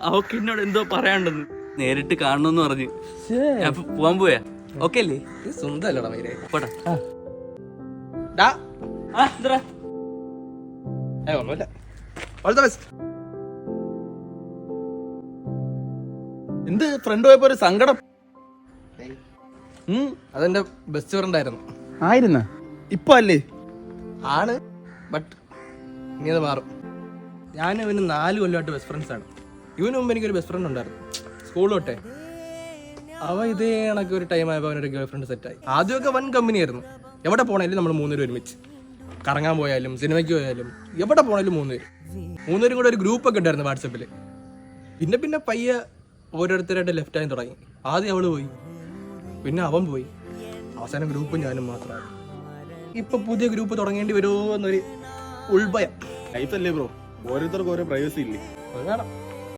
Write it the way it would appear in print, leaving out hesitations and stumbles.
അവക്ക് എന്നോട് എന്തോ പറയാണ്ടെന്ന് നേരിട്ട് കാണണമെന്ന് പറഞ്ഞു. ഞാൻ പോവാൻ പോയാ. ഓക്കെ അല്ലേ? സ്വന്തമല്ലടാ മൈരേ. പോട്ടെ. ഒന്നുമില്ല. All the best. എന്ത് ഫ്രണ്ട് പോയപ്പോ ഒരു സങ്കടം? അതെന്റെ ബെസ്റ്റ് ഫ്രണ്ട് ആയിരുന്നു. ആയിരുന്ന ഇപ്പൊ അല്ലേ? ആണ്, ബട്ട് ഇനി അത് മാറും. ഞാൻ ഇവന് 4 കൊല്ലമായിട്ട് ബെസ്റ്റ് ഫ്രണ്ട്സ് ആണ്. ഇവന് മുമ്പ് എനിക്കൊരു ബെസ്റ്റ് ഫ്രണ്ട് ഉണ്ടായിരുന്നു സ്കൂൾ തൊട്ടേ. അവ ഇതേ കണക്ക് ഒരു ടൈം ആയപ്പോൾ അവനൊരു ഗേൾ ഫ്രണ്ട് സെറ്റായി. ആദ്യമൊക്കെ വൻ കമ്പനി ആയിരുന്നു. എവിടെ പോണേലും നമ്മൾ 3 പേരും ഒരുമിച്ച് കറങ്ങാൻ പോയാലും സിനിമയ്ക്ക് പോയാലും എവിടെ പോണേലും 3 പേരും കൂടെ ഒരു ഗ്രൂപ്പൊക്കെ ഉണ്ടായിരുന്നു വാട്സപ്പിൽ. പിന്നെ പയ്യെ ഓരോരുത്തരായിട്ട് ലെഫ്റ്റ് ആയി തുടങ്ങി. ആദ്യം അവള് പോയി, പിന്നെ അവൻ പോയി, അവസാനം ഗ്രൂപ്പ് ഞാനും മാത്രമായി. ഇപ്പൊ പുതിയ ഗ്രൂപ്പ് തുടങ്ങേണ്ടി വരുമോ എന്നൊരു ഉൾഭയം. ലൈഫ് അല്ലേ ബ്രോ, ഓരോരുത്തർക്കും ഓരോ പ്രൈവസി ഇല്ലേ? അത് വേണം.